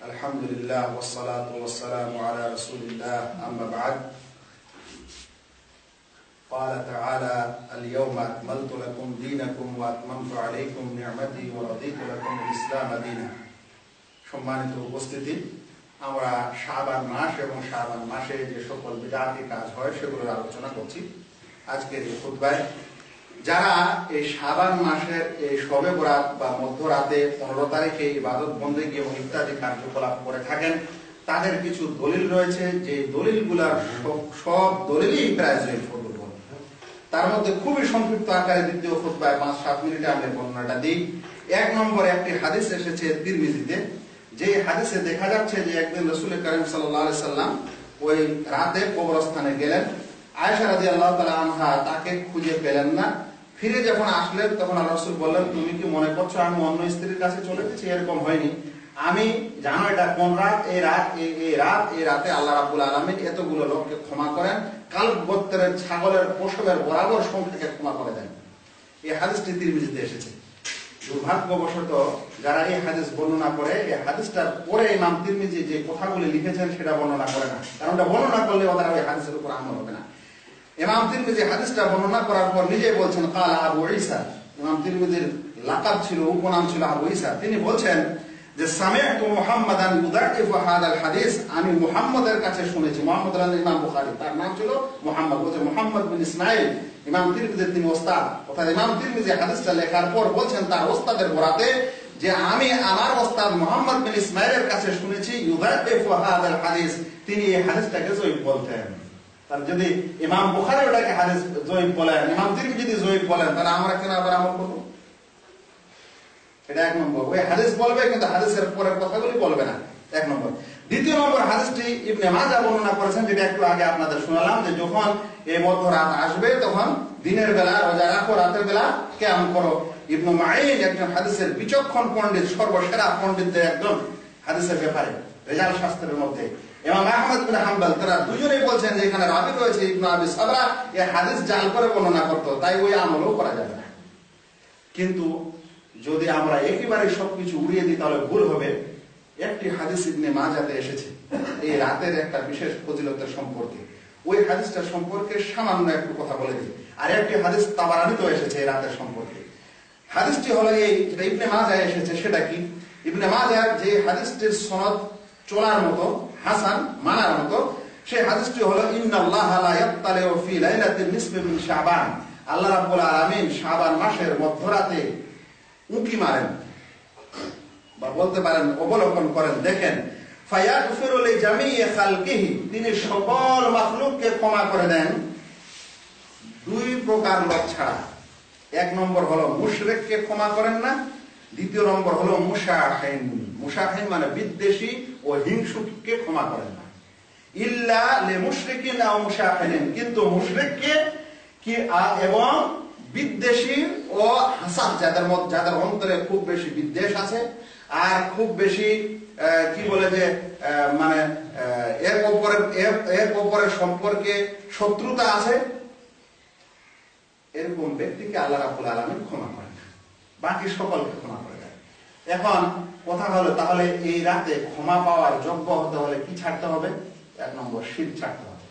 আলহামদুলিল্লাহ ওয়াসসালাতু ওয়াসসালামু আলা রাসূলিল্লাহ, আম্মা বা'দ। قال تعالى اليوم أكملت لكم دينكم وأتممت عليكم نعمتي ورضيت لكم الإسلام دينا। সম্মানিত উপস্থিতি, আমরা শাবান মাস এবং শাবান মাসে যে সকল বিদআতি কাজ হয় সেগুলোর আলোচনা করছি আজকের এই খুতবায়। যারা এই শাবান মাসের এই শবে বরাত বা মধ্যরাতে 15 তারিখে ইবাদত বন্দেগী এবং ইত্যাদি কার্যকলাপ করে থাকেন, তাদের কিছু দলিল রয়েছে, যে দলিলগুলোর সব দলিলই প্রায় জয়ীফ। তার মধ্যে খুবই সংক্ষিপ্ত আকারে দ্বিতীয় খুতবায় 5-7 মিনিটে আমি বর্ণনাটা দিই। 1 নম্বর একটি হাদিস এসেছে তিরমিজিতে, যে হাদিসে দেখা যাচ্ছে যে একদিন রাসূল করিম সাল্লাল্লাহু আলাইহি সাল্লাম ওই রাতে কবরস্থানে গেলেন। আয়েশা রাদিয়াল্লাহু তাআলা আনহা তাকে খুঁজে পেলেন না। ফিরে যখন আসলেন তখন আল্লাহর রাসূল বললেন, তুমি কি মনে করছো আমি অন্য স্ত্রীর কাছে চলে গেছি? এরকম হয়নি। আমি জানো এটা কোন রাত, এই রাতে আল্লাহ রাব্বুল আলামিন এতগুলো লোককে ক্ষমা করেন, কালব গোত্রের ছাগলের প্রসবের বরাবর সংখ্যাকে ক্ষমা করে দেন। এই হাদিসটি তিরমিজিতে এসেছে। দুর্ভাগ্যবশত যারা এই হাদিস বর্ণনা করে, এই হাদিসটার পরে ইমাম তিরমিজি যে কথাগুলি লিখেছেন সেটা বর্ণনা করে না, কারণ এটা বর্ণনা করলে ওদের ওই হাদিসের উপর আমল হবে না। ইমাম তিরমিজি হাদিসটা বর্ণনা করার পর নিজেই বলছেন কালা আবু ঈসা। ইমাম তিরমিজির লাকাব ছিল, উপনাম ছিল আবু ঈসা। তিনি বলছেন যে সামি'তু মুহাম্মাদান ইউদাইফু হাদাল হাদিস, আমি মুহাম্মাদের কাছে শুনেছি। মুহাম্মদ ইমাম বুখারী, তার নাম ছিল মুহাম্মদ, বলছে মুহাম্মদ বিন ইসমাঈল। ইমাম তিরমিজির তিনি ওস্তাদ। অর্থাৎ ইমাম তিরমিজি হাদিসটা লেখার পর বলছেন তার ওস্তাদের বরাতে যে আমি আমার ওস্তাদ মুহাম্মদ বিন ইসমাঈলের কাছে শুনেছি ইউদাইফু হাদাল হাদিস, তিনি এই হাদিসটাকে জয়ীফ বলতেন। তার যদি ইমাম বুখারী ওটাকে হাদিস জয়ীফ বলেন, ইমাম তিরমিজি যদি জয়ীফ বলেন, তাহলে আমরা কেন আবার আমল করব? এটা 1 নম্বর। ওই হাদিস বলবে কিন্তু হাদিসের পরের কথাগুলি বলবে না, 1 নম্বর। দ্বিতীয় নম্বর হাদিসটি ইবনে মাজাহ বর্ণনা করেছেন, যেটা একটু আগে আপনাদের শোনালাম, যে যখন এই মধ্যরাত আসবে তখন দিনের বেলা রোজা রাখো, রাতের বেলা কিয়াম করো। ইবনে মাঈন একজন হাদিসের বিচক্ষণ পণ্ডিত, সর্বসেরা পণ্ডিতদের একজন হাদিসের ব্যাপারে, রিজাল শাস্ত্রের মধ্যে। ইমাম আহমদ বিন হাম্বল, তারা দুজনেই বলছেন যে এখানে রাবী রয়েছে ইবনে আবি সাবরা, এই হাদিস জাল করে বর্ণনা করতো, তাই ওই আমলও করা যাবে না। কিন্তু যদি আমরা একেবারে সবকিছু উড়িয়ে দিই তাহলে ভুল হবে। একটি হাদিস ইবনে মাজাহতে এসেছে এই রাতের একটা বিশেষ ফজিলতের সম্পর্কে। ওই হাদিসটার সম্পর্কে সামান্য একটু কথা বলে দিই। আর একটি হাদিস তাবারানীতেও এসেছে এই রাতের সম্পর্কে। হাদিসটি হলো এই, যেটা ইবনে মাজাহে এসেছে। সেটা কি? ইবনে মাজাহ যে হাদিসটির সনদ চলার মতো, হাসান মানার মতো, সেই হাদিসটি হলো ইন্নাল্লাহা লা ইয়াত্তালিউ ফি লাইলাতিন নিসফি মিন শাবান, আল্লাহ রাব্বুল আলামিন শাবান মাসের মধ্যরাতে উঁকি মারেন, বা বলতে পারেন অবলোকন করেন, দেখেন। ফায়াগফিরু লিজামিই খালকিহি, তিনি সকল মাখলুককে ক্ষমা করে দেন 2 প্রকার লোক ছাড়া। 1 নম্বর হলো মুশরিককে ক্ষমা করেন না, 2 নম্বর হলো মুশাহিন। মুশাহিন মানে বিদ্বেষী ও হিংসুককে ক্ষমা করেন না। ইল্লা লিমুশরিকিন আও মুশাহিন, কিন্তু মুশরিককে কি এবং বিদ্বেষী ও হাসাদ, যাদের অন্তরে খুব বেশি বিদ্বেষ আছে আর খুব বেশি কি বলে যে মানে এক অপরের সম্পর্কে শত্রুতা আছে, এরকম ব্যক্তিকে আল্লাহ রাব্বুল আলামিন ক্ষমা করেন না, বাকি সকলকে ক্ষমা করে দেন। এখন কথা হলো, তাহলে এই রাতে ক্ষমা পাওয়ার যোগ্য হতে হলে কি ছাড়তে হবে? 1 নম্বর শিরক ছাড়তে হবে।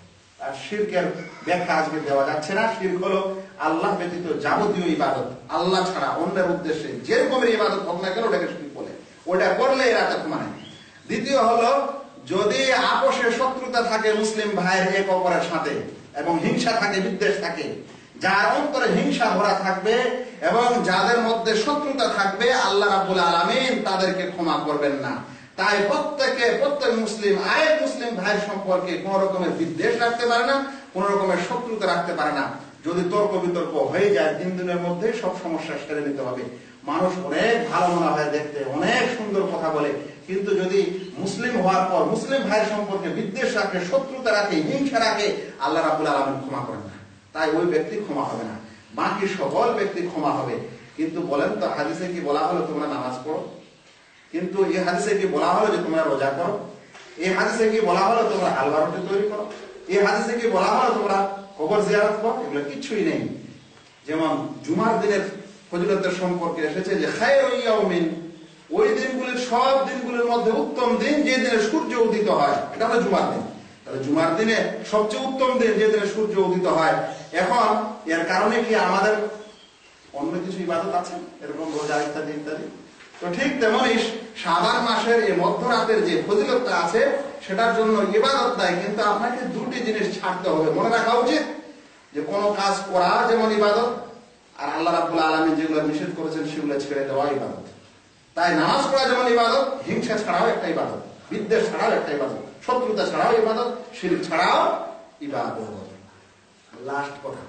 আর শিরকের ব্যাখ্যা আজকে দেওয়া যাচ্ছে না। শিরক হলো আল্লাহ ব্যতীত যাবতীয় ইবাদত, আল্লাহ ছাড়া অন্যের উদ্দেশ্যে যে রকমের ইবাদত হোক না কেন ওটাকে শিরক বলে। ওটা করলে এই রাতে ক্ষমা নেই। দ্বিতীয় হলো, যদি আপোষে শত্রুতা থাকে মুসলিম ভাইয়ের এক অপরের সাথে, এবং হিংসা থাকে, বিদ্বেষ থাকে, যার অন্তরে হিংসা ভরা থাকবে এবং যাদের মধ্যে শত্রুতা থাকবে, আল্লাহ রাব্বুল আলামিন তাদেরকে ক্ষমা করবেন না। তাই প্রত্যেক মুসলিম আরেক মুসলিম ভাইয়ের সম্পর্কে কোন রকমের বিদ্বেষ রাখতে পারে না, কোন রকমের শত্রুতা রাখতে পারে না। যদি তর্ক বিতর্ক হয়ে যায় 3 দিনের মধ্যে সব সমস্যা সেরে নিতে হবে। মানুষ অনেক ভালো মনে হয় দেখতে, অনেক সুন্দর কথা বলে, কিন্তু যদি মুসলিম হওয়ার পর মুসলিম ভাইয়ের সম্পর্কে বিদ্বেষ রাখে, শত্রুতা রাখে, হিংসা রাখে, আল্লাহ রাব্বুল আলামিন ক্ষমা করেন না। তাই ওই ব্যক্তি ক্ষমা হবে না, বাকি সকল ব্যক্তি ক্ষমা হবে। কিন্তু বলেন তো, হাদিসে কি বলা হলো তোমরা নামাজ পড়ো? কিন্তু এই হাদিসে কি বলা হলো যে তোমরা রোজা করো? এই হাদিসে কি বলা হলো তোমরা হালুয়া রুটি তৈরি করো? এই হাদিসে কি বলা হলো তোমরা কবর জিয়ারত করো? এগুলো কিছুই নেই। যেমন জুমার দিনের ফজিলতের সম্পর্কে এসেছে যে খায়রু ইয়াউমিন, ওই দিনগুলির সব দিনগুলির মধ্যে উত্তম দিন যে দিনে সূর্য উদিত হয়, এটা হলো জুমার দিন। তাহলে জুমার দিনে সবচেয়ে উত্তম দিন যে দিনে সূর্য উদিত হয়। এখন এর কারণে কি আমাদের অন্য কিছু ইবাদত আছে এরকম রোজা ইত্যাদি ইত্যাদি? তো ঠিক তেমনই শাবান মাসের এই মধ্যরাতের যে ফজিলতটা আছে সেটার জন্য ইবাদত নাই, কিন্তু আপনাকে দুটি জিনিস ছাড়তে হবে। মনে রাখা উচিত যে কোনো কাজ করা যেমন ইবাদত, আর আল্লাহ রাব্বুল আলামিন যেগুলো নিষেধ করেছেন সেগুলো ছেড়ে দেওয়া ইবাদত। তাই নামাজ পড়া যেমন ইবাদত, হিংসা ছাড়াও একটা ইবাদত, বিদ্বেষ ছাড়াও একটা ইবাদত, শত্রুতা ছাড়াও ইবাদত, শিরক ছাড়াও ইবাদত। লাস্ট কথা,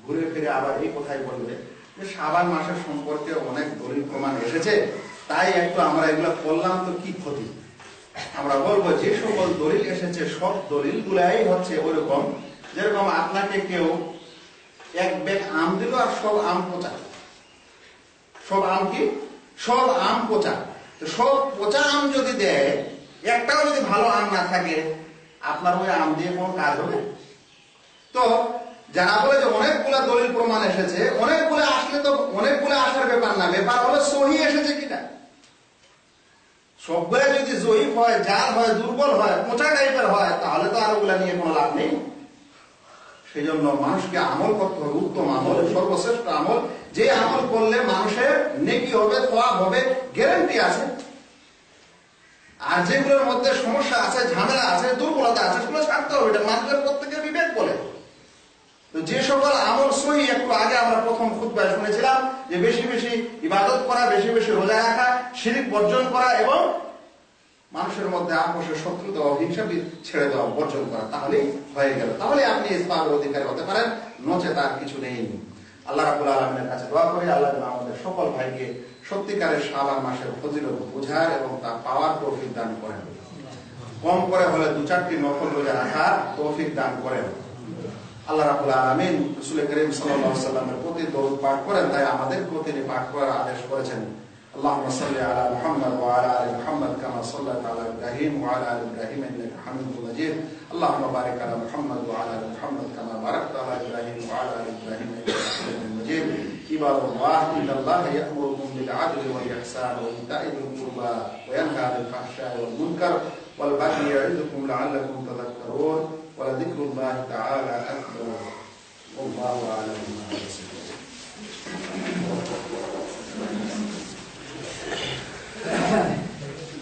ঘুরে ফিরে আবার এই কথাই বলবে যে শাবান মাসের সম্পর্কে অনেক দলিল প্রমাণ এসেছে, তাই একটু আমরা এগুলো করলাম তো কি ক্ষতি? আমরা বলবো যে সকল দলিল এসেছে সব দলিল গুলাই হচ্ছে ওরকম, যেরকম আপনাকে কেউ এক ব্যাগ আম দিল আর সব আম পচা, সব আম কি? সব আম পচা। তো সব পচা আম যদি দেয়, একটাও যদি ভালো আম না থাকে, আপনার ওই আম দিয়ে কোনো কাজ হবে? তো যারা বলে যে অনেকগুলা দলিল প্রমাণ এসেছে, অনেকগুলো আসলে তো অনেকগুলো আসার ব্যাপার না, ব্যাপার হলো সহি এসেছে কিনা। সবগুলা যদি জয়ীফ হয়, জাল হয়, দুর্বল হয়, পচা টাইপের হয়, তাহলে তো আর ওগুলা নিয়ে কোনো লাভ নেই। সেই জন্য মানুষকে আমল করতে হবে, উত্তম আমল, সর্বশ্রেষ্ঠ আমল, যে আমল করলে মানুষের নেকি হবে, সওয়াব হবে, গ্যারান্টি আছে। আর যেগুলোর মধ্যে সমস্যা আছে, ঝামেলা আছে, দুর্বলতা আছে, সেগুলো ছাড়তে হবে। এটা মানুষের প্রত্যেকের বিবেক বলে। তো যে সকল আমল সহি, একটু আগে আমরা প্রথম খুতবায় শুনেছিলাম যে বেশি বেশি ইবাদত করা, বেশি বেশি রোজা রাখা, শিরক বর্জন করা এবং মানুষের মধ্যে আপোষের শত্রুতা ও হিংসা ছেড়ে দেওয়া, বর্জন করা, তাহলেই হয়ে গেল। তাহলে আপনি ইসলামের অধিকারী হতে পারেন, নচে তার কিছু নেই। আল্লাহ রাব্বুল আলামিনের কাছে দোয়া করি আল্লাহ যেন আমাদের সকল ভাইকে সত্যিকারের শাবান মাসের ফজিলত বোঝার এবং তা পাওয়ার তৌফিক দান করেন। কম করে হলে 2-4টি নফল রোজা রাখার তৌফিক দান করেন। আল্লাহ রাব্বুল আলামিন রাসূল করিম সাল্লাল্লাহু আলাইহি ওয়াসাল্লামের প্রতি দরুদ পাঠ করেন, তাই আমাদেরকেও তিনি পাঠ করার আদেশ করেছেন। اللهم صل على محمد وعلى ال محمد كما صليت على ابراهيم وعلى ال ابراهيم انك حميد مجيد. اللهم بارك على محمد وعلى ال محمد كما باركت على ابراهيم وعلى ال ابراهيم انك حميد مجيد. عباد الله ان الله يأمركم بالعدل والاحسان وايتاء ذي القربى وينهى عن الفحشاء والمنكر والبغي يعظكم لعلكم تذكرون. ولذكر الله تعالى اكبر والله اعلم بما يصفون.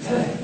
Hey.